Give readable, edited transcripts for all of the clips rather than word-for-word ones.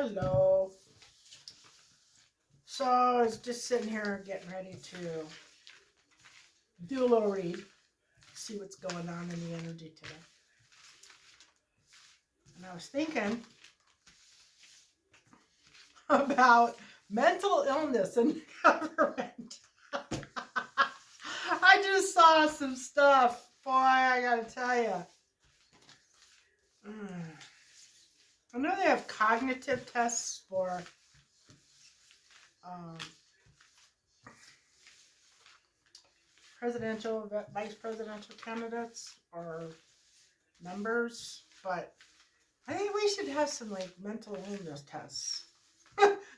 Hello. So I was just sitting here getting ready to do a little read, see what's going on in the energy today. And I was thinking about mental illness in the government. I just saw some stuff. Boy, I gotta tell you. I know they have cognitive tests for presidential, vice presidential candidates or members, but I think we should have some like mental illness tests.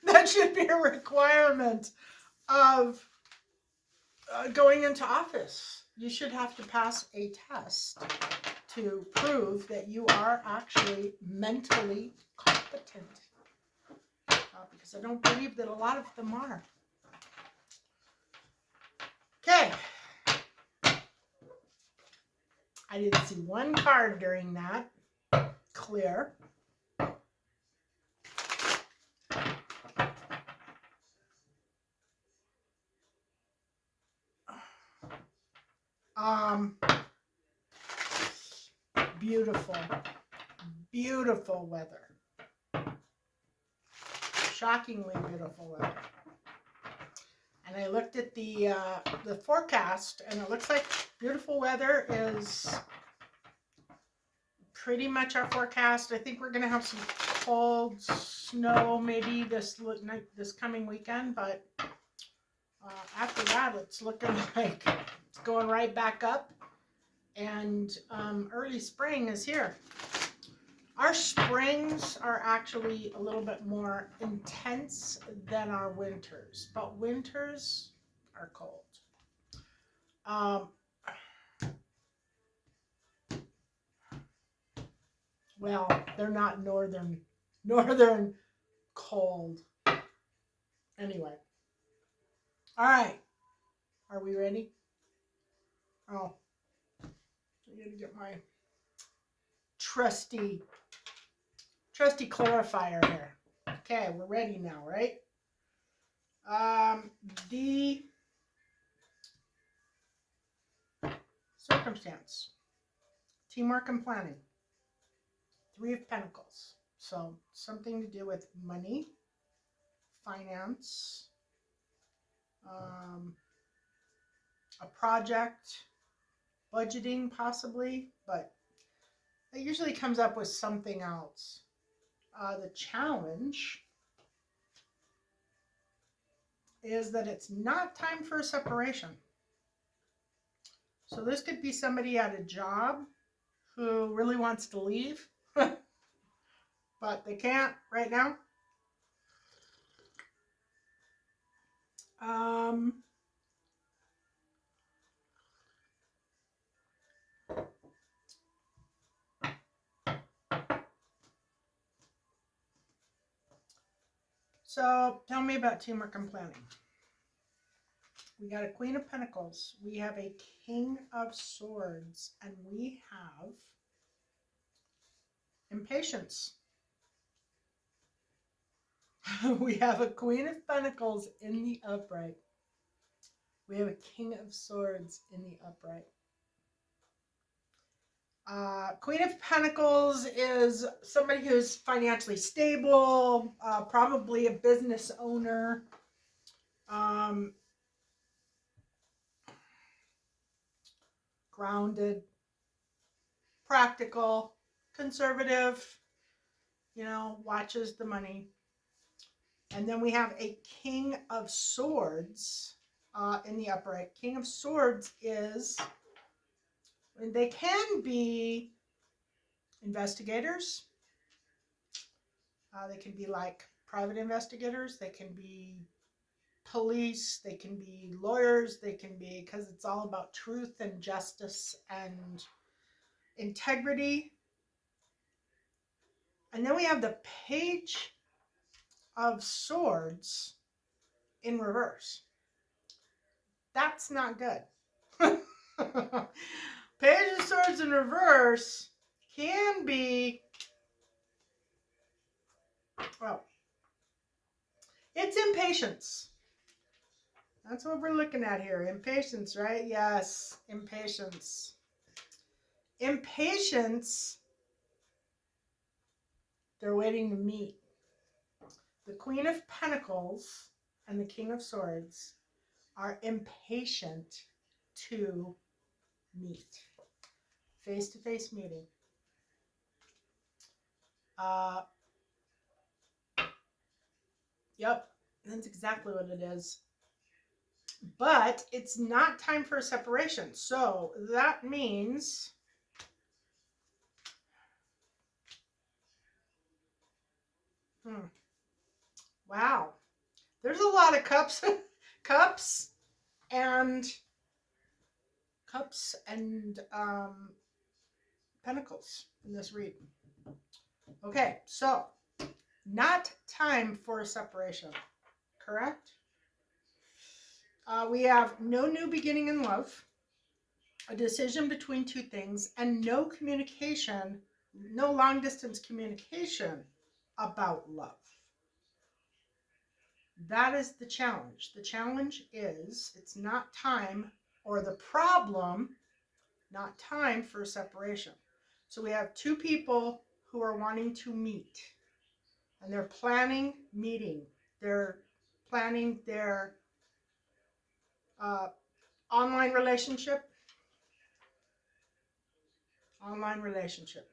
That should be a requirement of going into office. You should have to pass a test to prove that you are actually mentally competent. Because I don't believe that a lot of them are. Okay. I didn't see one card during that. Clear. Beautiful, beautiful weather. Shockingly beautiful weather. And I looked at the forecast, and it looks like beautiful weather is pretty much our forecast. I think we're going to have some cold snow maybe this coming weekend, but after that, it's looking like it's going right back up, and early spring is here. Our springs are actually a little bit more intense than our winters, but winters are cold. Well, they're not northern cold. Anyway. All right. Are we ready? Oh, I gotta get my trusty clarifier here. Okay, we're ready now, right? The circumstance, teamwork and planning, 3 of Pentacles. So something to do with money, finance, a project, budgeting possibly, but it usually comes up with something else. The challenge is that it's not time for a separation. So this could be somebody at a job who really wants to leave, but they can't right now. So tell me about teamwork and planning. We got a Queen of Pentacles. We have a King of Swords. And we have impatience. We have a Queen of Pentacles in the upright. We have a King of Swords in the upright. Queen of Pentacles is somebody who's financially stable, probably a business owner. Grounded, practical, conservative, watches the money. And then we have a King of Swords in the upright. King of Swords is, they can be investigators. They can be like private investigators. They can be police. They can be lawyers. They can be, because it's all about truth and justice and integrity. And then we have the Page of Swords in reverse. That's not good. Page of Swords in reverse can be, well, Impatience. That's what we're looking at here. Impatience, right? Yes, impatience. Impatience, they're waiting to meet. The Queen of Pentacles and the King of Swords are impatient to meet. Face-to-face meeting. Yep, that's exactly what it is. But it's not time for a separation. So that means wow. There's a lot of cups cups and pentacles in this reading. Okay, so not time for a separation, correct? We have no new beginning in love, a decision between two things, and no communication, no long distance communication about love. That is the challenge. The challenge is it's not time, or the problem, not time for separation. So we have two people who are wanting to meet, and they're planning meeting. They're planning their online relationship. Online relationship.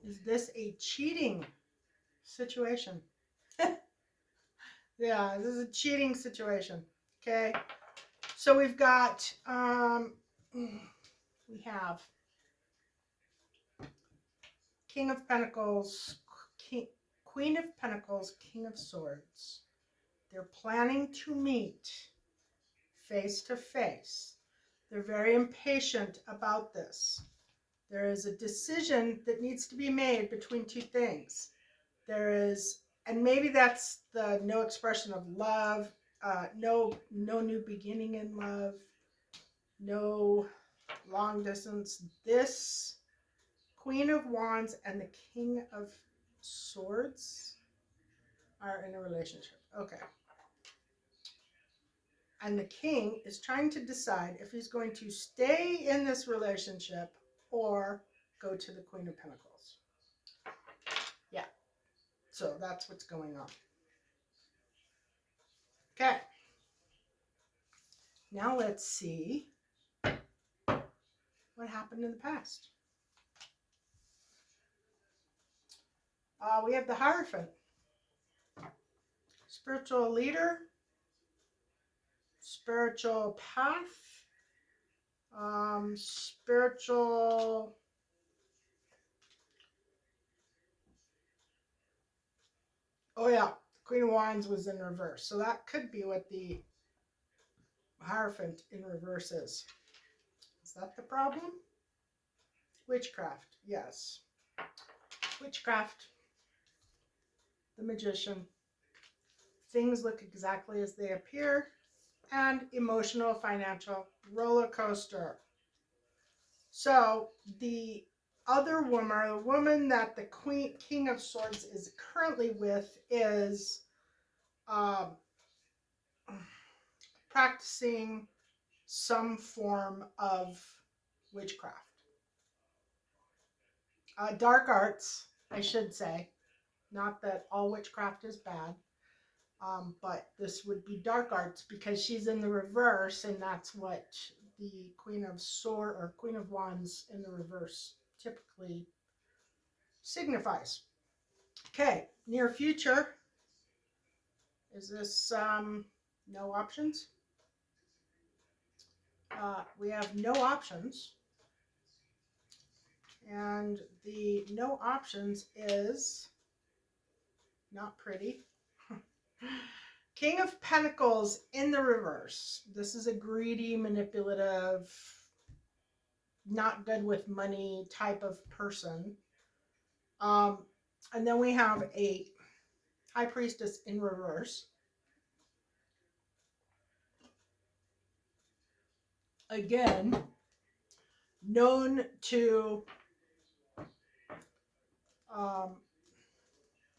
Is this a cheating situation? Yeah, this is a cheating situation. Okay. So we've got, we have King of Pentacles, Queen of Pentacles, King of Swords. They're planning to meet face to face. They're very impatient about this. There is a decision that needs to be made between two things. There is, and maybe that's the no expression of love, no new beginning in love, no long distance. This Queen of Wands and the King of Swords are in a relationship. Okay. And the king is trying to decide if he's going to stay in this relationship or go to the Queen of Pentacles. Yeah. So that's what's going on. Okay. Now let's see what happened in the past. We have the Hierophant. Spiritual leader. Spiritual path. Spiritual... Oh yeah, Queen of Wands was in reverse. So that could be what the Hierophant in reverse is. Is that the problem? Witchcraft, yes. Witchcraft, the Magician. Things look exactly as they appear. And emotional, financial roller coaster. So the other woman, the woman that the King of Swords is currently with, is practicing some form of witchcraft. Dark arts, I should say. Not that all witchcraft is bad, but this would be dark arts because she's in the reverse, and that's what the Queen of Swords or Queen of Wands in the reverse typically signifies. Okay, near future. Is this no options? We have no options. And the no options is not pretty. King of Pentacles in the reverse. This is a greedy, manipulative, not good with money type of person. And then we have a High Priestess in reverse. Again, known to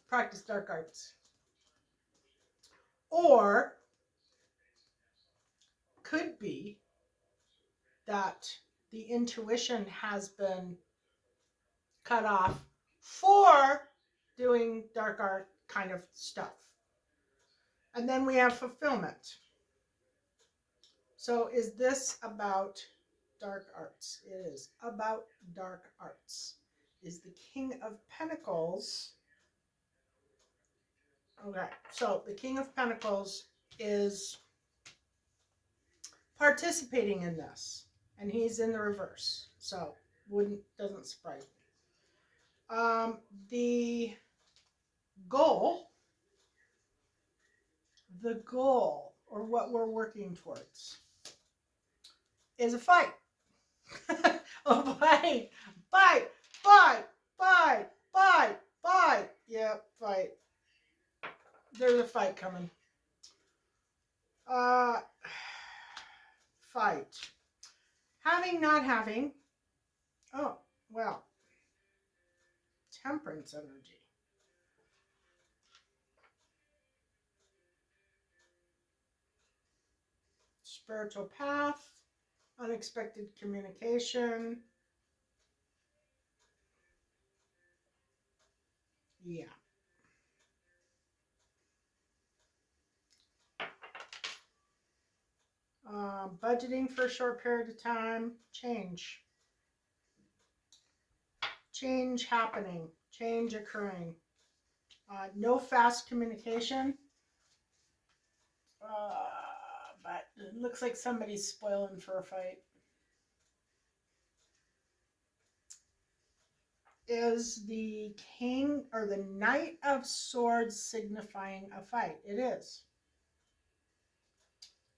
practice dark arts. Or could be that the intuition has been cut off for doing dark art kind of stuff. And then we have fulfillment. So is this about dark arts? It is about dark arts. Is the King of Pentacles. Okay, so the King of Pentacles is participating in this, and he's in the reverse. So doesn't surprise me. The goal, or what we're working towards, is a fight. A fight. Yep, fight. There's a fight coming. Fight. Having, not having. Oh, well. Temperance energy. Spiritual path. Unexpected communication. Yeah. Budgeting for a short period of time. Change. Change happening. Change occurring. No fast communication. But it looks like somebody's spoiling for a fight. Is the King or the Knight of Swords signifying a fight? It is.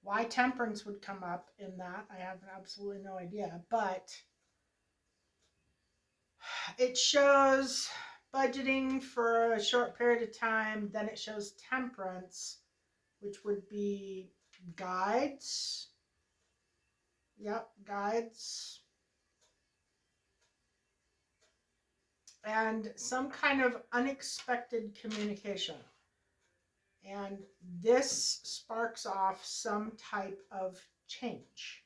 Why temperance would come up in that, I have absolutely no idea. But it shows budgeting for a short period of time. Then it shows temperance, which would be guides. Yep, guides. And some kind of unexpected communication. And this sparks off some type of change.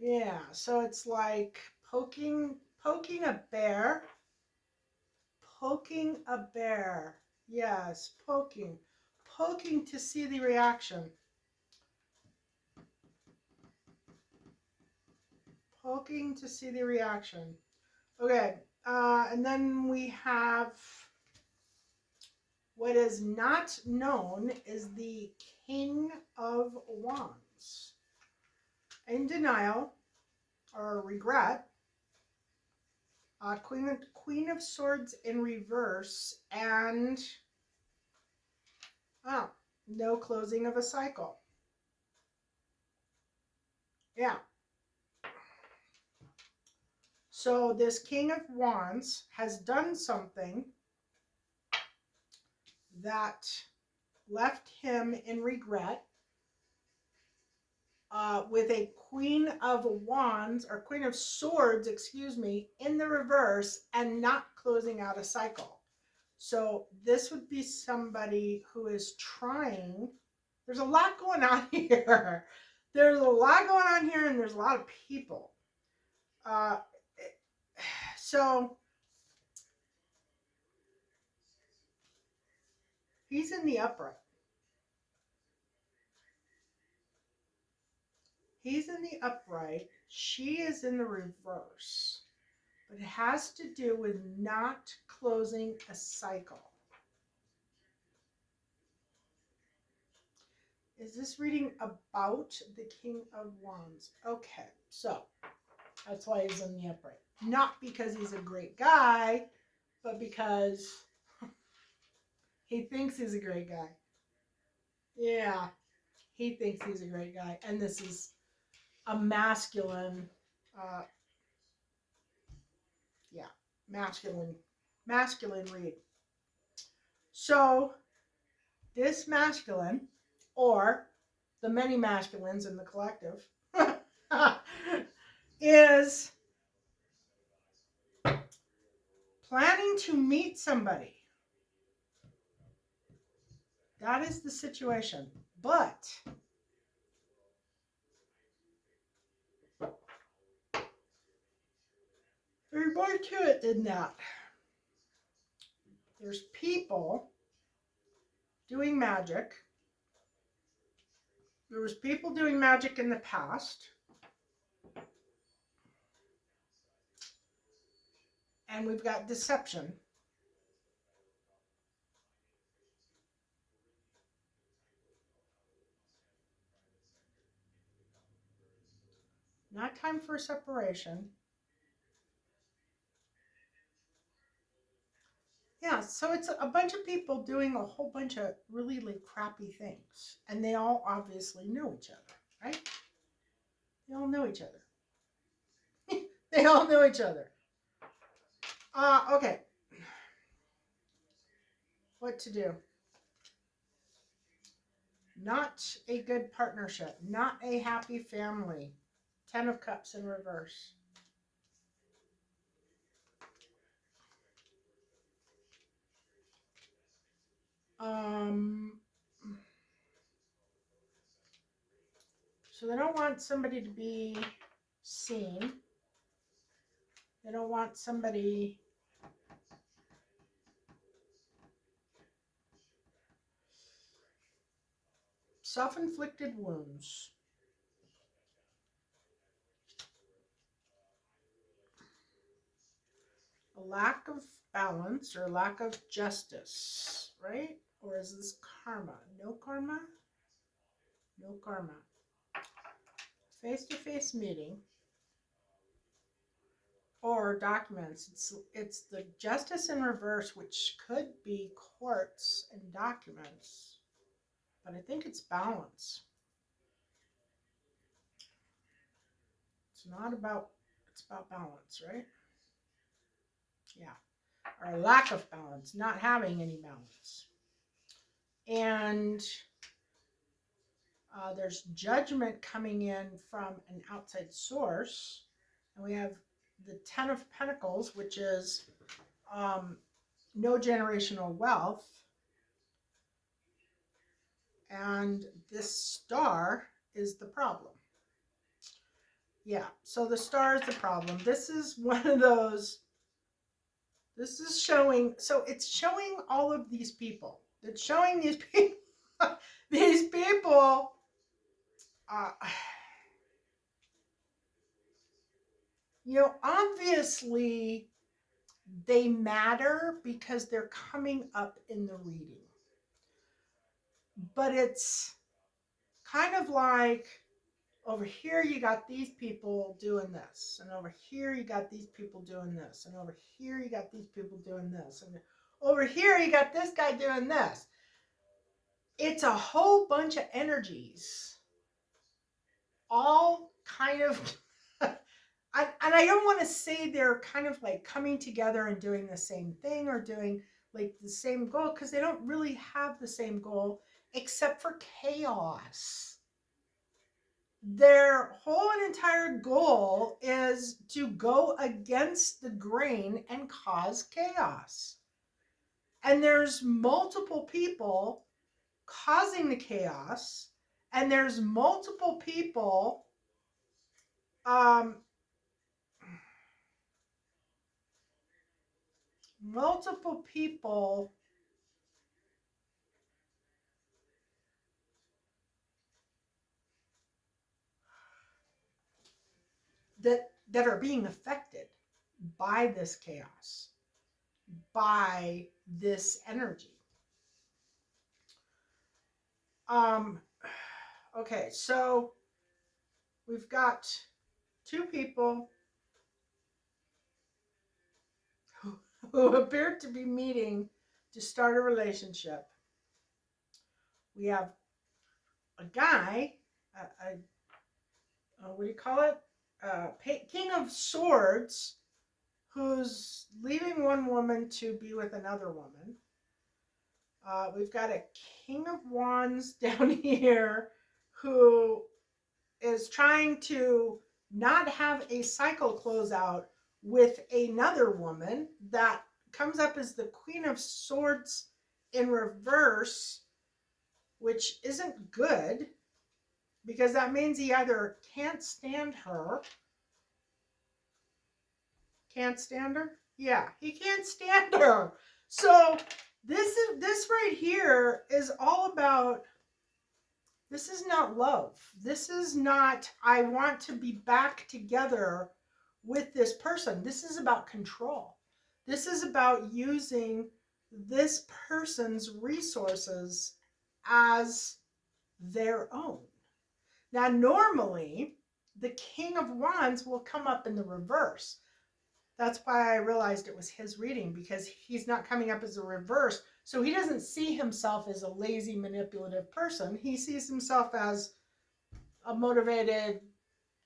Yeah, so it's like poking a bear. Poking a bear. Yes, poking. Poking to see the reaction. Poking to see the reaction. Okay, and then we have what is not known is the King of Wands. In denial or regret. Queen of Swords in reverse, and no closing of a cycle. Yeah. So this King of Wands has done something that left him in regret, with a Queen of Wands, or Queen of Swords, excuse me, in the reverse, and not closing out a cycle. So this would be somebody who is trying. There's a lot going on here. There's a lot going on here, and there's a lot of people. So he's in the upright. He's in the upright. She is in the reverse. But it has to do with not closing a cycle. Is this reading about the King of Wands? Okay, so that's why he's in the upright. Not because he's a great guy, but because he thinks he's a great guy. Yeah, he thinks he's a great guy. And this is a masculine masculine read. So this masculine, or the many masculines in the collective, is planning to meet somebody. That is the situation. But there's more to it than that. There's people doing magic. There was people doing magic in the past. And we've got deception. Not time for separation. Yeah, so it's a bunch of people doing a whole bunch of really like crappy things. And they all obviously know each other, right? They all know each other. They all know each other. Okay. What to do? Not a good partnership. Not a happy family. 10 of Cups in reverse. So they don't want somebody to be seen. They don't want somebody self-inflicted wounds. A lack of balance or lack of justice, right? Or is this karma? No karma? No karma. Face-to-face meeting or documents. It's the justice in reverse, which could be courts and documents, but I think it's balance. It's about balance, right? Yeah. Or a lack of balance, not having any balance. And there's judgment coming in from an outside source. And we have the 10 of Pentacles, which is no generational wealth. And this star is the problem. Yeah, so the star is the problem. This is one of those, this is showing, so it's showing all of these people. It's showing these people, these people, obviously they matter because they're coming up in the reading. But it's kind of like over here you got these people doing this, and over here you got these people doing this, and over here you got these people doing this, and over here you got this guy doing this. It's a whole bunch of energies, all kind of, and I don't want to say they're kind of like coming together and doing the same thing or doing like the same goal, because they don't really have the same goal except for chaos. Their whole and entire goal is to go against the grain and cause chaos. And there's multiple people causing the chaos, and there's multiple people that are being affected by this chaos, by this energy. Okay, so we've got two people who appear to be meeting to start a relationship. We have a guy, what do you call it? King of Swords, who's leaving one woman to be with another woman. We've got a King of Wands down here who is trying to not have a cycle close out with another woman that comes up as the Queen of Swords in reverse, which isn't good because that means he either can't stand her. Can't stand her? Yeah, he can't stand her. So this right here is all about, this is not love. This is not, I want to be back together with this person. This is about control. This is about using this person's resources as their own. Now, normally, the King of Wands will come up in the reverse. That's why I realized it was his reading, because he's not coming up as a reverse. So he doesn't see himself as a lazy, manipulative person. He sees himself as a motivated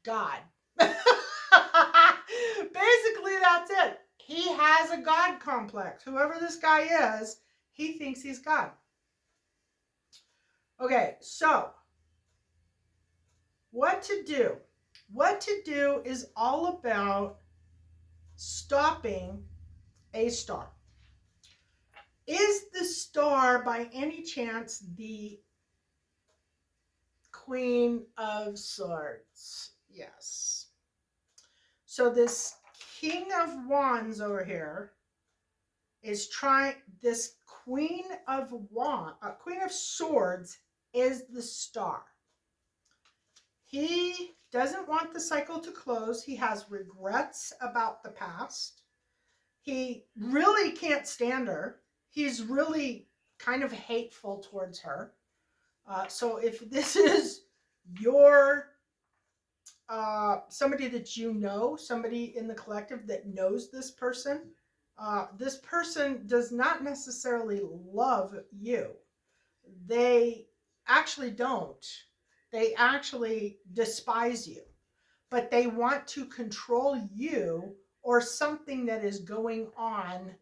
God. Basically, that's it. He has a God complex. Whoever this guy is, he thinks he's God. Okay, so what to do? What to do is all about stopping a star. Is the star by any chance the Queen of Swords? Yes. So this King of Wands over here is trying, this Queen of Swords is the star. He doesn't want the cycle to close. He has regrets about the past. He really can't stand her. He's really kind of hateful towards her. So if this is your somebody that you know, somebody in the collective that knows this person does not necessarily love you. They actually don't. They actually despise you, but they want to control you or something that is going on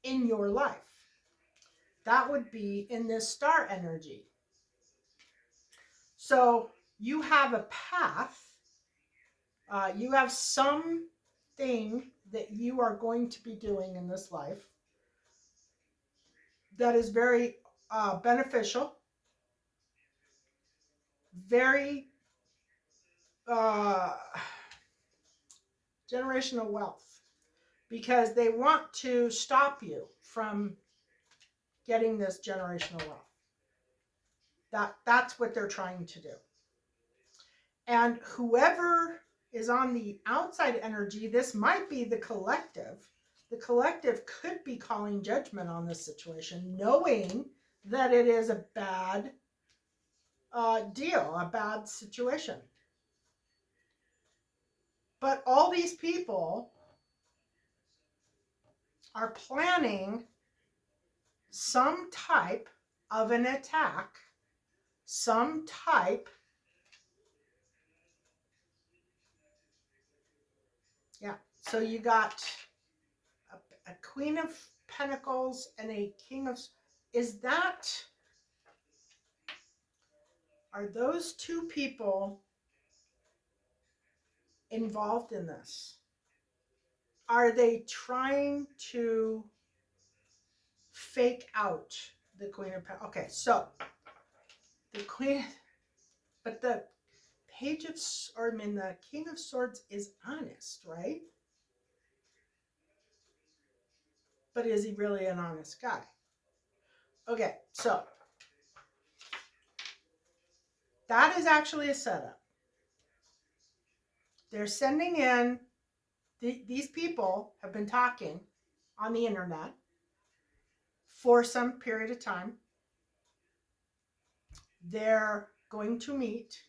in your life. That would be in this star energy. So you have a path. You have something that you are going to be doing in this life that is very beneficial, very generational wealth, because they want to stop you from getting this generational wealth. That's what they're trying to do. And whoever is on the outside energy, this might be the collective. The collective could be calling judgment on this situation, knowing that it is a bad deal, a bad situation. But all these people are planning some type of an attack, some type. Yeah, so you got a Queen of Pentacles and a King of... Are those two people involved in this? Are they trying to fake out the Queen of Pentacles? Okay, so the Queen, but the the King of Swords is honest, right? But is he really an honest guy? Okay, so that is actually a setup. They're sending in, these people have been talking on the internet for some period of time. They're going to meet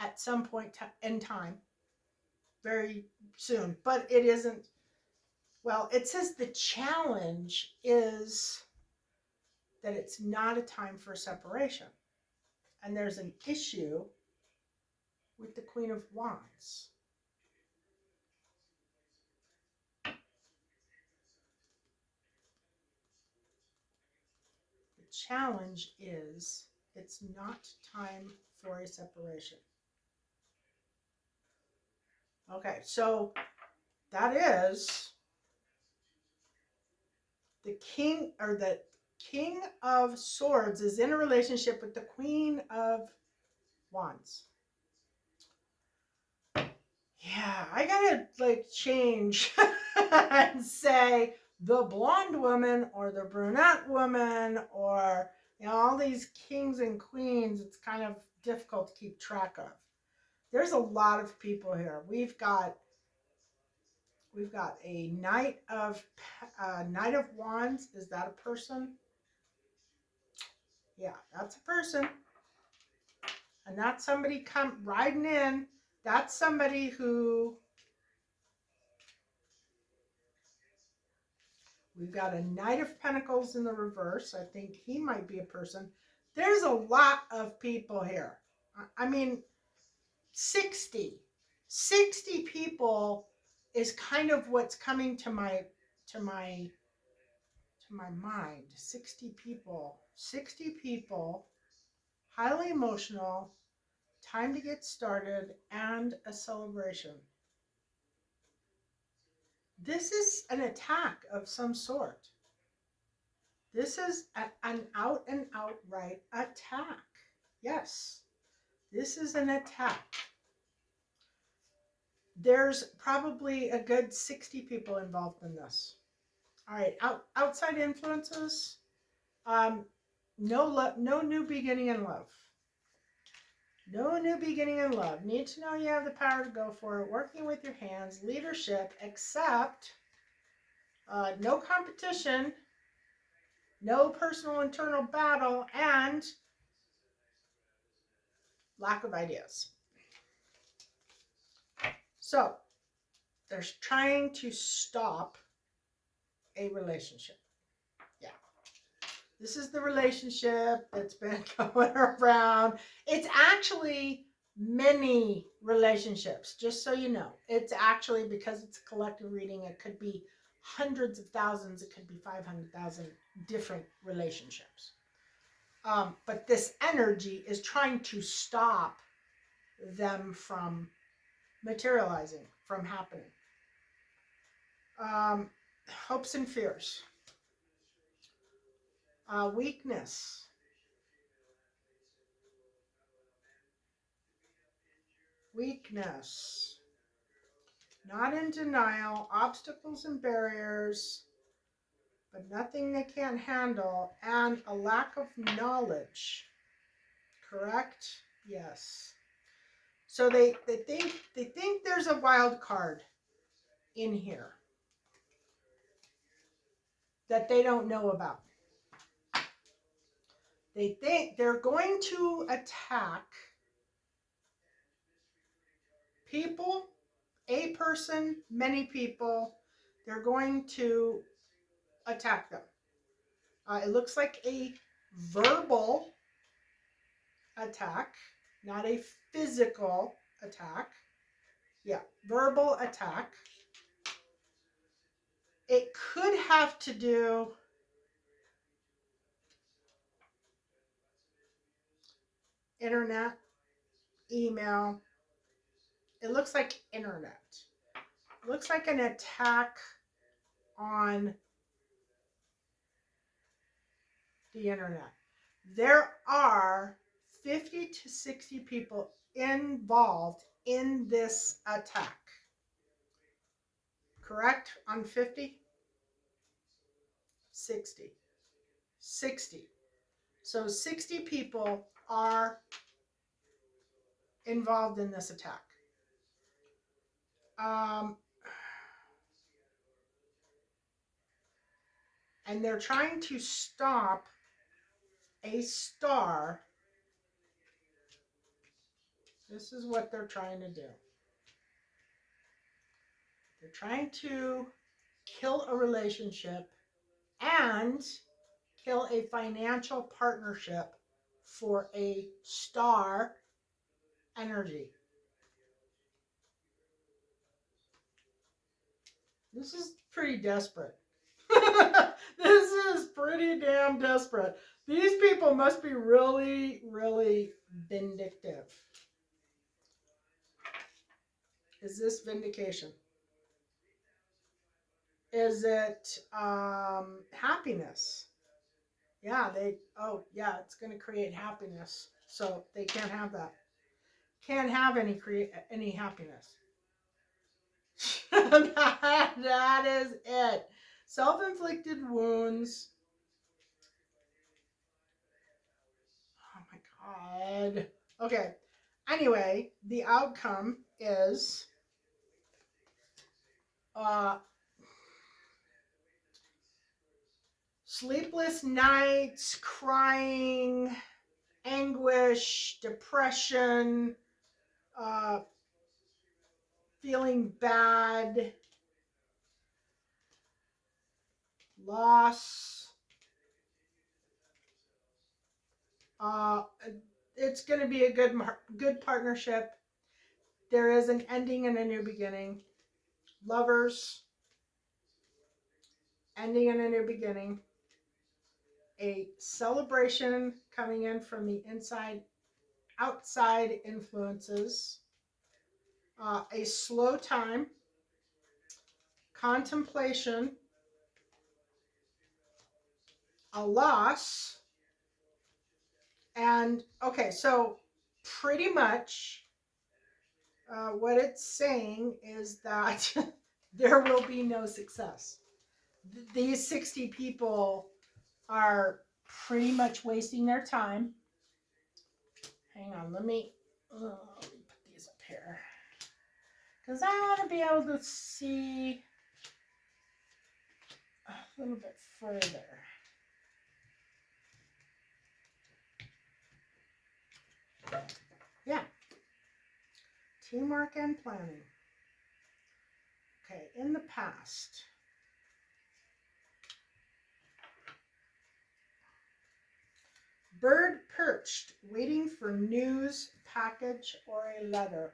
at some point in time, very soon, but it isn't. Well, it says the challenge is that it's not a time for separation. And there's an issue with the Queen of Wands. challenge is it's not time for a separation. Okay, so that is the king, or the King of Swords is in a relationship with the Queen of Wands. Yeah, I gotta like change and say the blonde woman or the brunette woman, or all these kings and queens. It's kind of difficult to keep track of. There's a lot of people here. We've got a Knight of Wands. Is that a person? Yeah, that's a person. And that's somebody come riding in. That's somebody who, we've got a Knight of Pentacles in the reverse. I think he might be a person. There's a lot of people here. I mean, 60 people is kind of what's coming to my mind. 60 people, highly emotional, time to get started, and a celebration. This is an attack of some sort. This is an out and outright attack. Yes, this is an attack. There's probably a good 60 people involved in this. All right, outside influences. No new beginning in love. No new beginning in love. Need to know you have the power to go for it. Working with your hands. Leadership. Accept. No competition. No personal internal battle. And lack of ideas. So, they're trying to stop a relationship. Yeah. This is the relationship that's been going around. It's actually many relationships, just so you know. It's actually, because it's a collective reading, it could be hundreds of thousands, it could be 500,000 different relationships. But this energy is trying to stop them from materializing, from happening. Hopes and fears. Weakness. Weakness. Not in denial. Obstacles and barriers, but nothing they can't handle. And a lack of knowledge. Correct? Yes. So they think there's a wild card in here that they don't know about. They think they're going to attack people, a person, many people. They're going to attack them. It looks like a verbal attack, not a physical attack. Yeah, verbal attack. It could have to do internet, email. It looks like internet. It looks like an attack on the internet. There are 50 to 60 people involved in this attack. Correct? On 50? 60. 60. So 60 people are involved in this attack. And they're trying to stop a star. This is what they're trying to do. They're trying to kill a relationship and kill a financial partnership for a star energy. This is pretty desperate. This is pretty damn desperate. These people must be really, really vindictive. Is this vindication? Is it happiness? Yeah, it's going to create happiness. So they can't have that. Can't have any happiness. That is it. Self-inflicted wounds. Oh my God. Okay. Anyway, the outcome is sleepless nights, crying, anguish, depression, feeling bad, loss. It's going to be a good partnership. There is an ending and a new beginning. Lovers, ending and a new beginning. A celebration coming in from the inside, outside influences. A slow time. Contemplation. A loss. And okay, so pretty much what it's saying is that there will be no success. These 60 people are pretty much wasting their time. Hang on, let me put these up here. Because I want to be able to see a little bit further. Yeah. Teamwork and planning. Okay, in the past. Bird perched, waiting for news, package, or a letter.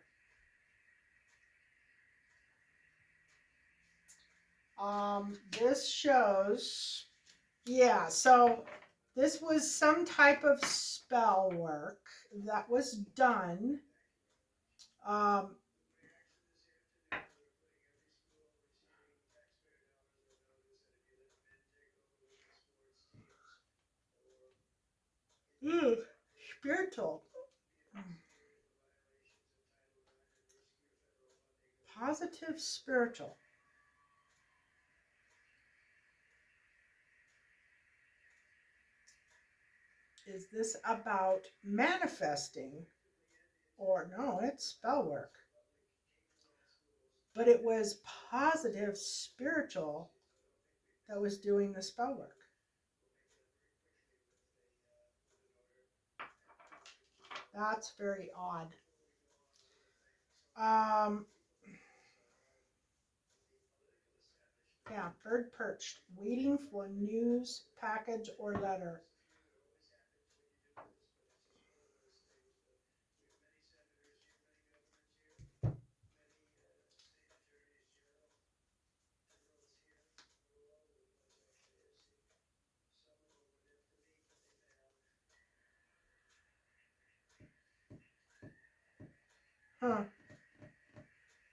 This shows, yeah, so this was some type of spell work that was done. Spiritual. Positive spiritual. Is this about manifesting? Or no, it's spell work. But it was positive spiritual that was doing the spell work. That's very odd. Yeah, bird perched, waiting for news, package, or letter. Huh.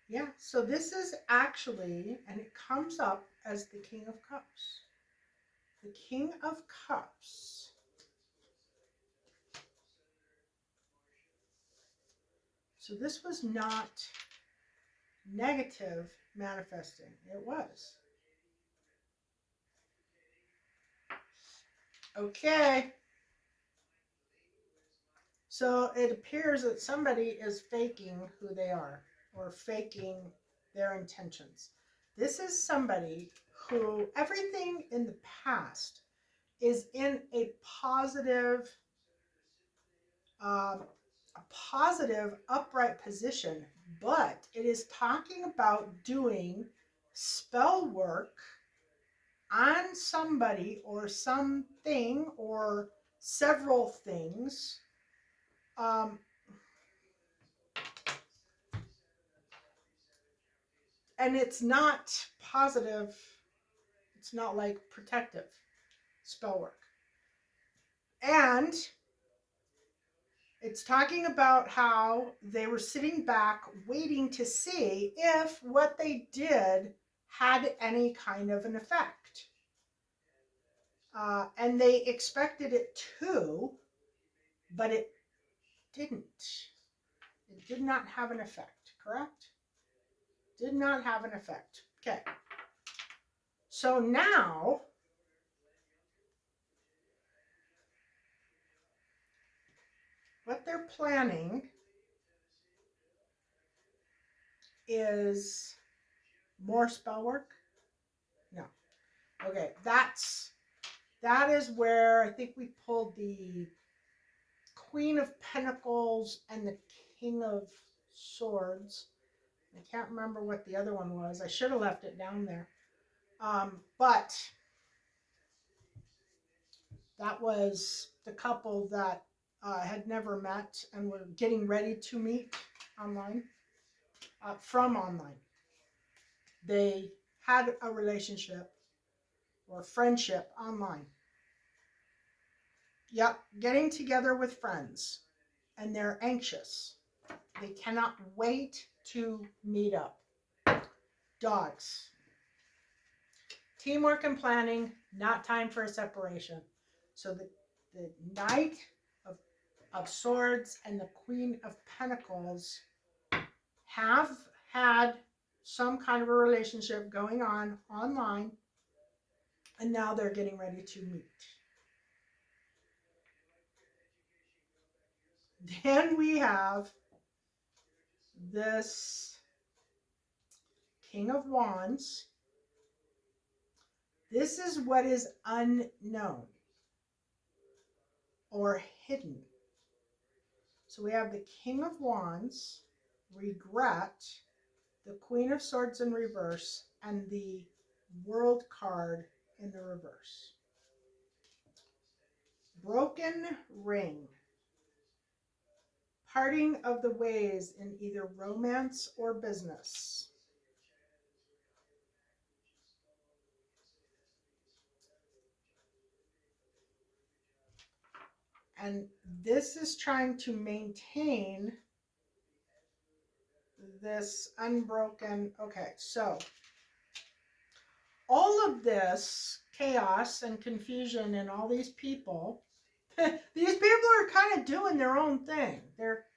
Yeah, so this is actually, and it comes up as the King of Cups. The King of Cups. So this was not negative manifesting. It was. Okay. So it appears that somebody is faking who they are or faking their intentions. This is somebody who everything in the past is in a positive, upright position, but it is talking about doing spell work on somebody or something or several things. And it's not positive. It's not like protective. spell work. And it's talking about how they were sitting back waiting to see if what they did had any kind of an effect. And they expected it to, but it didn't. It did not have an effect, correct? Did not have an effect. Okay. So now, what they're planning is more spell work. No. Okay, that is where I think we pulled the Queen of Pentacles and the King of Swords. I can't remember what the other one was. I should have left it down there. But that was the couple that had never met and were getting ready to meet online, from online. They had a relationship or friendship online. Yep, getting together with friends, and they're anxious. They cannot wait to meet up. Dogs. Teamwork and planning, not time for a separation. So the Knight of Swords and the Queen of Pentacles have had some kind of a relationship going on online, and now they're getting ready to meet. Then we have this King of Wands. This is what is unknown or hidden. So we have the King of Wands, regret, the Queen of Swords in reverse, and the World card in the reverse. Broken ring. Parting of the ways in either romance or business. And this is trying to maintain this unbroken. Okay, so all of this chaos and confusion and all these people, these people are kind of doing their own thing.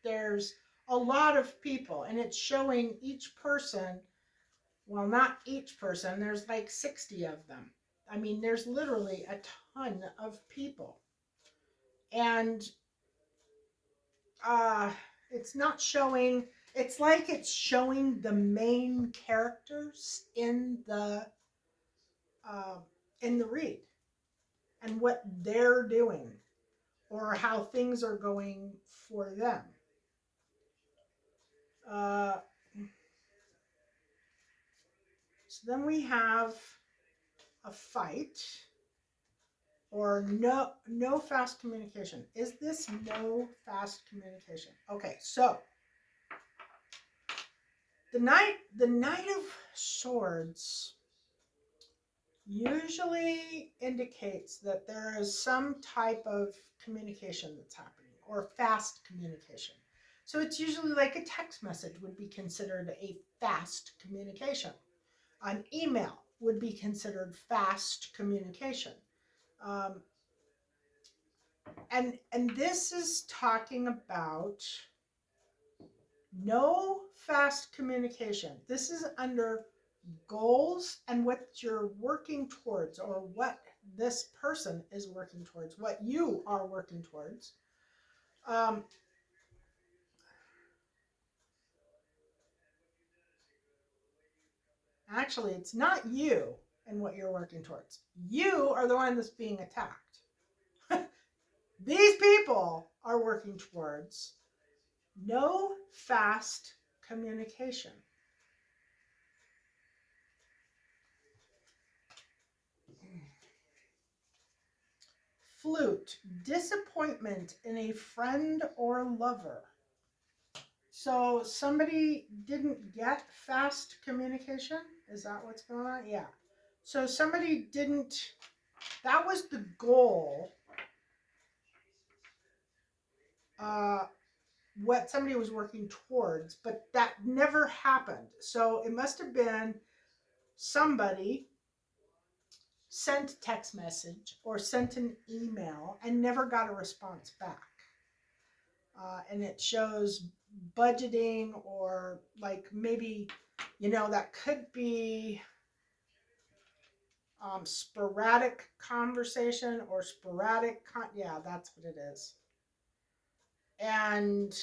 There's a lot of people, and it's showing each person, well, not each person, there's like 60 of them. I mean, there's literally a ton of people. And it's not showing, it's like it's showing the main characters in the read and what they're doing or how things are going for them. So then we have a fight or no fast communication. Is this no fast communication? Okay, so the Knight of Swords usually indicates that there is some type of communication that's happening or fast communication. So it's usually like a text message would be considered a fast communication. An email would be considered fast communication. And this is talking about no fast communication. This is under goals and what you're working towards, or what this person is working towards, what you are working towards. Actually, it's not you and what you're working towards. You are the one that's being attacked. These people are working towards no fast communication. Flute, disappointment in a friend or lover. So somebody didn't get fast communication? Is that what's going on? Yeah. So somebody didn't that was the goal. What somebody was working towards, but that never happened. So it must have been somebody sent a text message or sent an email and never got a response back. And it shows budgeting, or like maybe, that could be sporadic conversation or yeah, that's what it is. And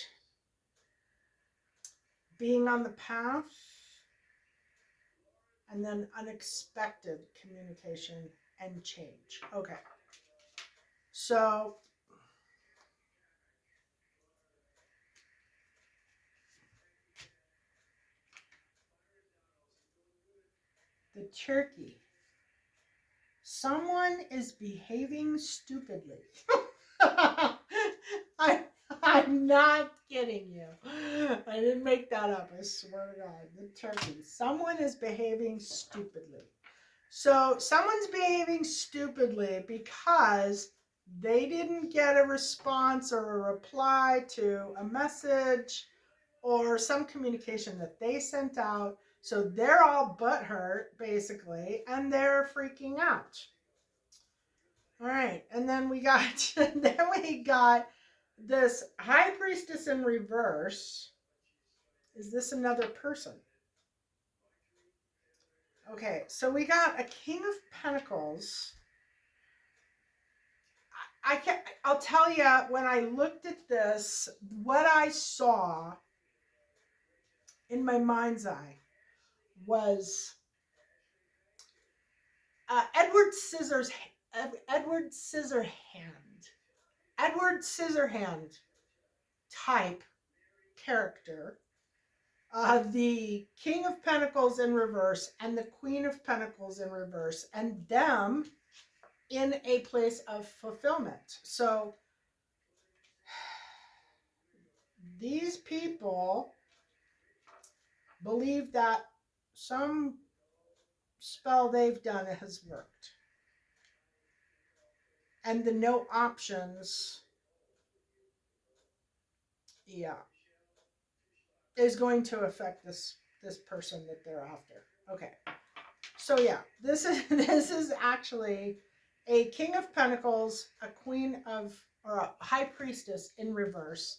being on the path, and then unexpected communication and change. Okay. So the turkey. Someone is behaving stupidly. I'm not kidding you. I didn't make that up. I swear to God. The turkey. Someone is behaving stupidly. So someone's behaving stupidly because they didn't get a response or a reply to a message or some communication that they sent out. So they're all butthurt, basically, and they're freaking out. All right, and then we got this high priestess in reverse. Is this another person? Okay, so we got a king of pentacles. I'll tell you, when I looked at this, what I saw in my mind's eye was Edward Scissorhand type character, the King of Pentacles in reverse and the Queen of Pentacles in reverse, and them in a place of fulfillment. So these people believe that some spell they've done has worked. And the no options, yeah, is going to affect this person that they're after. Okay. So yeah, this is actually a King of Pentacles, a Queen of, or a High Priestess in reverse.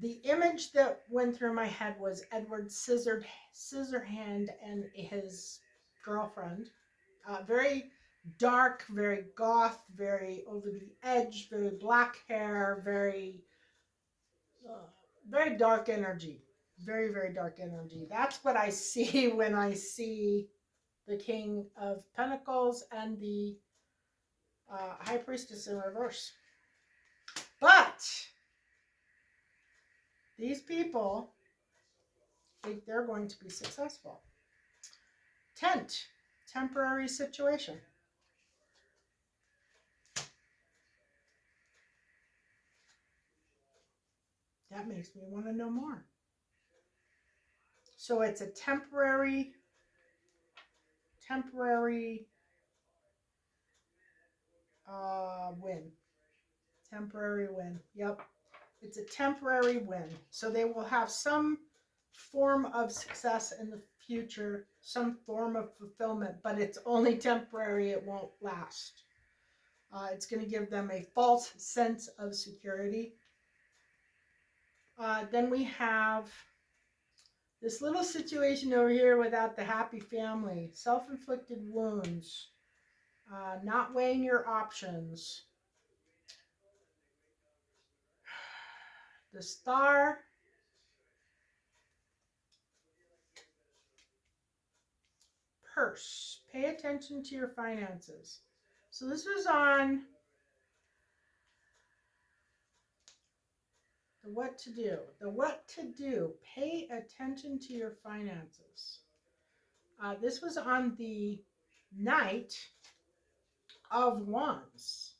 The image that went through my head was Edward Scissorhand and his girlfriend. Very dark, very goth, very over the edge, very black hair, very dark energy. Very, very dark energy. That's what I see when I see the King of Pentacles and the High Priestess in reverse. But these people think they're going to be successful. Temporary situation. That makes me want to know more. So it's a temporary win. Temporary win. Yep. It's a temporary win. So they will have some form of success in the future, some form of fulfillment, but it's only temporary. It won't last. It's going to give them a false sense of security. Then we have this little situation over here without the happy family. Self-inflicted wounds. Not weighing your options. The Star. Purse. Pay attention to your finances. So this was on the what to do. The what to do. Pay attention to your finances. This was on the Knight of Wands.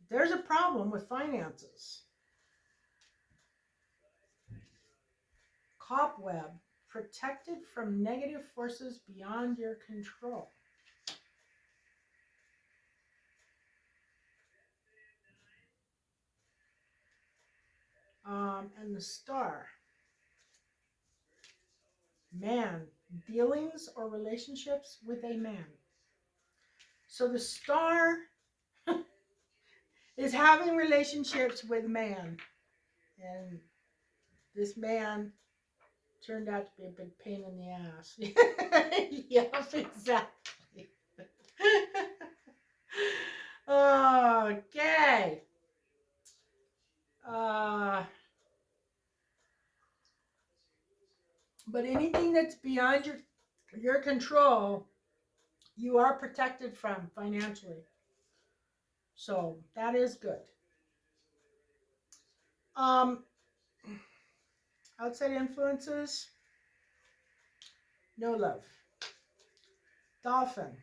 There's a problem with finances. Cobweb. protected from negative forces beyond your control. And the star. Man, dealings or relationships with a man. So the star is having relationships with man. And this man turned out to be a big pain in the ass. Yep, exactly. Okay. But anything that's beyond your control, you are protected from financially. So that is good. Outside influences, no love. Dolphin.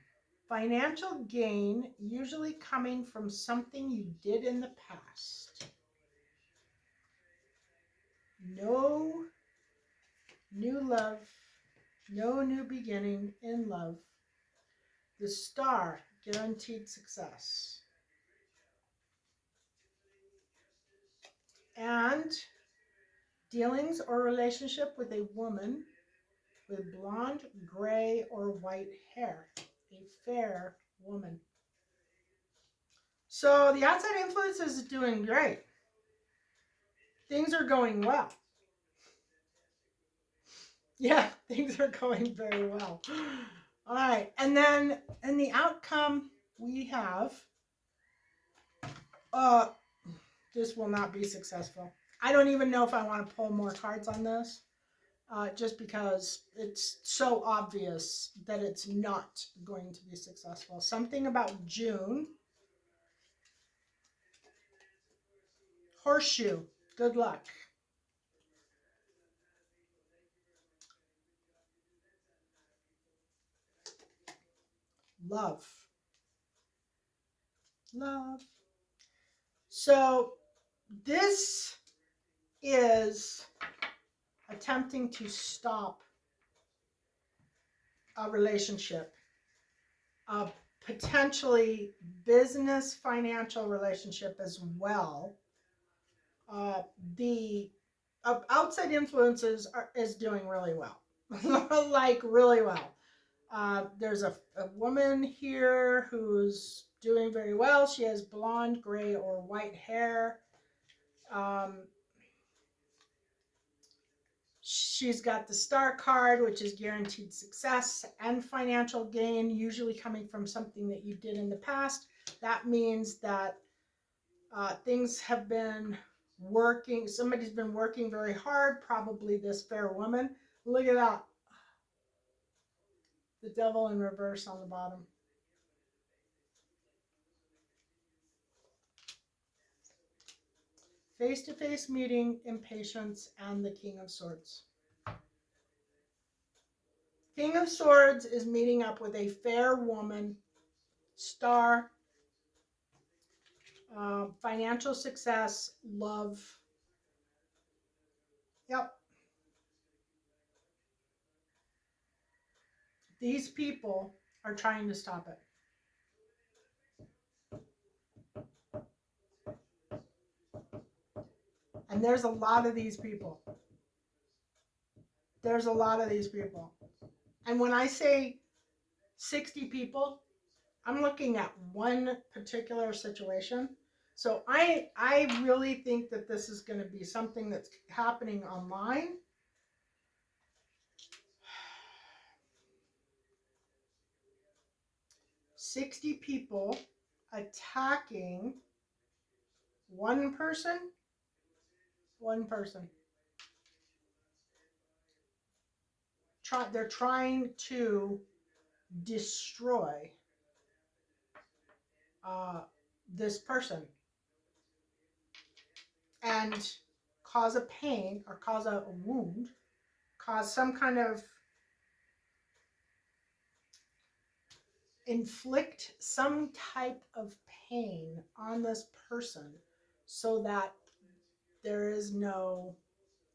Financial gain usually coming from something you did in the past. No new love, no new beginning in love. The star, guaranteed success. And dealings or relationship with a woman with blonde, gray, or white hair. A fair woman. So the outside influence is doing great. Things are going well. Yeah, things are going very well. All right, and then in the outcome we have, this will not be successful. I don't even know if I want to pull more cards on this, just because it's so obvious that it's not going to be successful. Something about June. Horseshoe, good luck. Love. Love. So this is attempting to stop a relationship, a potentially business financial relationship as well. The outside influences is doing really well. Like really well. There's a woman here who's doing very well. She has blonde, gray, or white hair. She's got the star card, which is guaranteed success and financial gain, usually coming from something that you did in the past. That means that things have been working. Somebody's been working very hard, probably this fair woman. Look at that. The devil in reverse on the bottom. Face-to-face meeting, impatience, and the King of Swords. King of Swords is meeting up with a fair woman, star, financial success, love. Yep. These people are trying to stop it. And there's a lot of these people. There's a lot of these people. And when I say 60 people, I'm looking at one particular situation. So I really think that this is going to be something that's happening online. "60 people attacking one person. They're trying to destroy this person and cause a pain or cause a wound, cause some kind of inflict some type of pain on this person so that there is no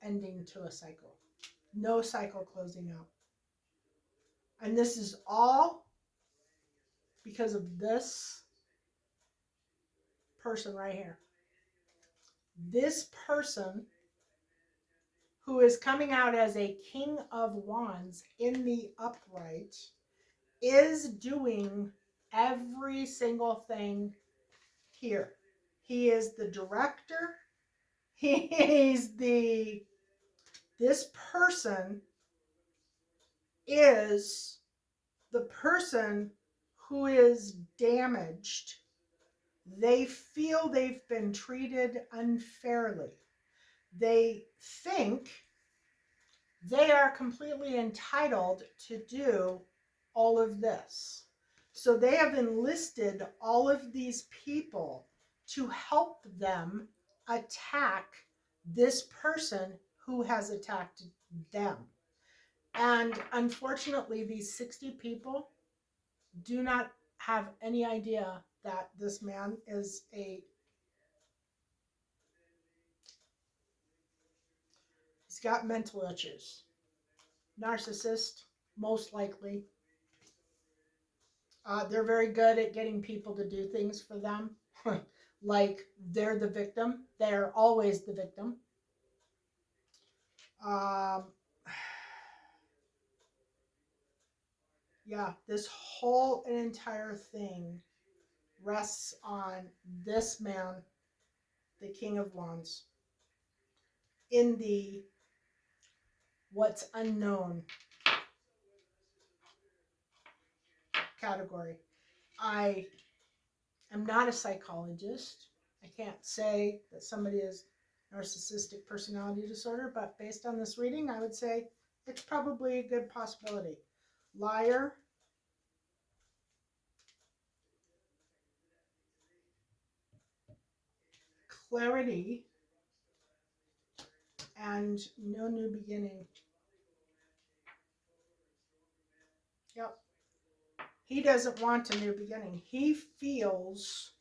ending to a cycle. No cycle closing out. And this is all because of this person right here. This person who is coming out as a King of Wands in the upright is doing every single thing here. He is the director. This person is the person who is damaged. They feel they've been treated unfairly. They think they are completely entitled to do all of this. So they have enlisted all of these people to help them attack this person who has attacked them. And unfortunately, these 60 people do not have any idea that this man is he's got mental issues. Narcissist, most likely. They're very good at getting people to do things for them. Like they're the victim. They're always the victim. Yeah, this whole entire thing rests on this man, the King of Wands, in the what's unknown category. I am not a psychologist. I can't say that somebody is narcissistic personality disorder, but based on this reading, I would say it's probably a good possibility. Liar, clarity, and no new beginning. Yep. He doesn't want a new beginning. He feels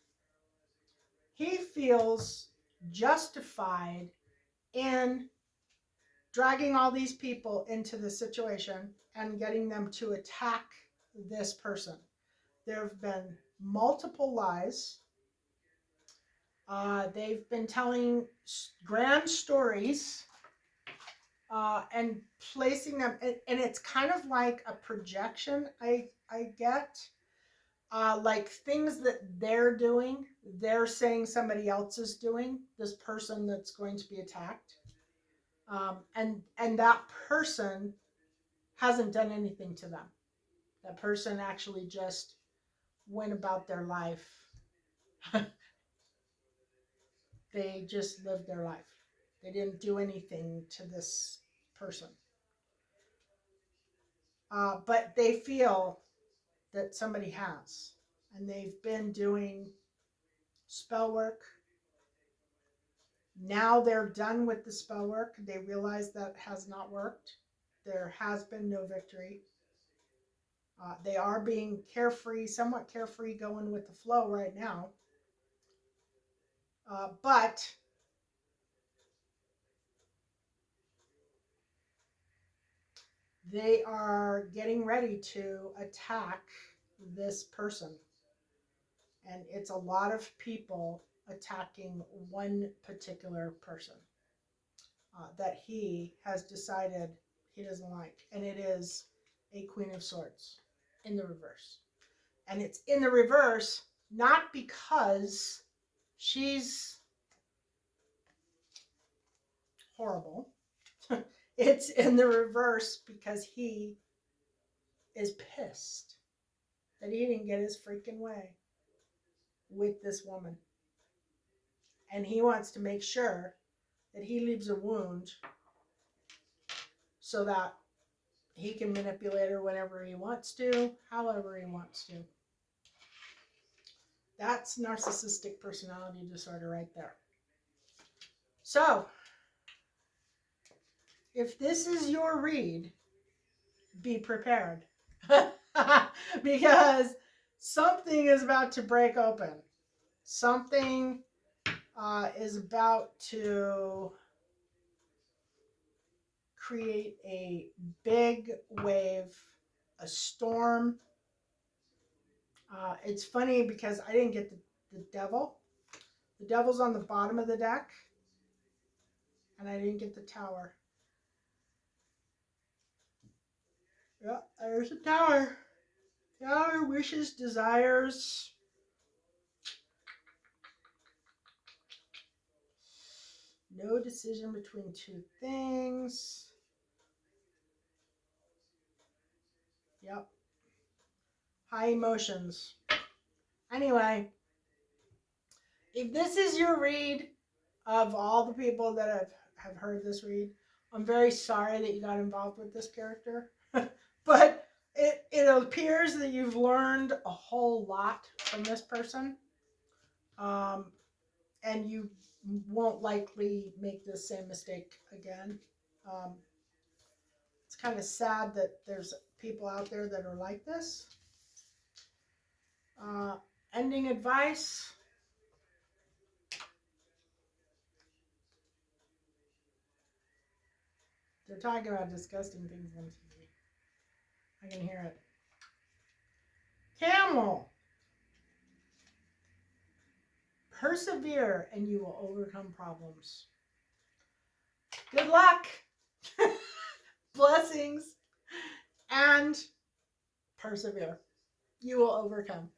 justified in dragging all these people into the situation and getting them to attack this person. There have been multiple lies. They've been telling grand stories and placing them, and it's kind of like a projection I get. Like things that they're doing, they're saying somebody else is doing, this person that's going to be attacked. And that person hasn't done anything to them. That person actually just went about their life. They just lived their life. They didn't do anything to this person. But they feel that somebody has. And they've been doing spell work. Now they're done with the spell work. They realize that has not worked. There has been no victory. They are being carefree, somewhat carefree, going with the flow right now. But they are getting ready to attack this person. And it's a lot of people attacking one particular person that he has decided he doesn't like. And it is a Queen of Swords in the reverse. And it's in the reverse not because she's horrible. It's in the reverse because he is pissed that he didn't get his freaking way with this woman. And he wants to make sure that he leaves a wound so that he can manipulate her whenever he wants to, however he wants to. That's narcissistic personality disorder right there. So, if this is your read, be prepared. Because something is about to break open. Something is about to create a big wave, a storm. It's funny because I didn't get the devil. The devil's on the bottom of the deck, and I didn't get the tower. Yeah, there's a tower. Tower, wishes, desires. No decision between two things. Yep. High emotions. Anyway, if this is your read of all the people that have heard this read, I'm very sorry that you got involved with this character. But it appears that you've learned a whole lot from this person. And you won't likely make the same mistake again. It's kind of sad that there's people out there that are like this. Ending advice. They're talking about disgusting things on TV. I can hear it. Camel. Persevere and you will overcome problems. Good luck. Blessings. And persevere. You will overcome.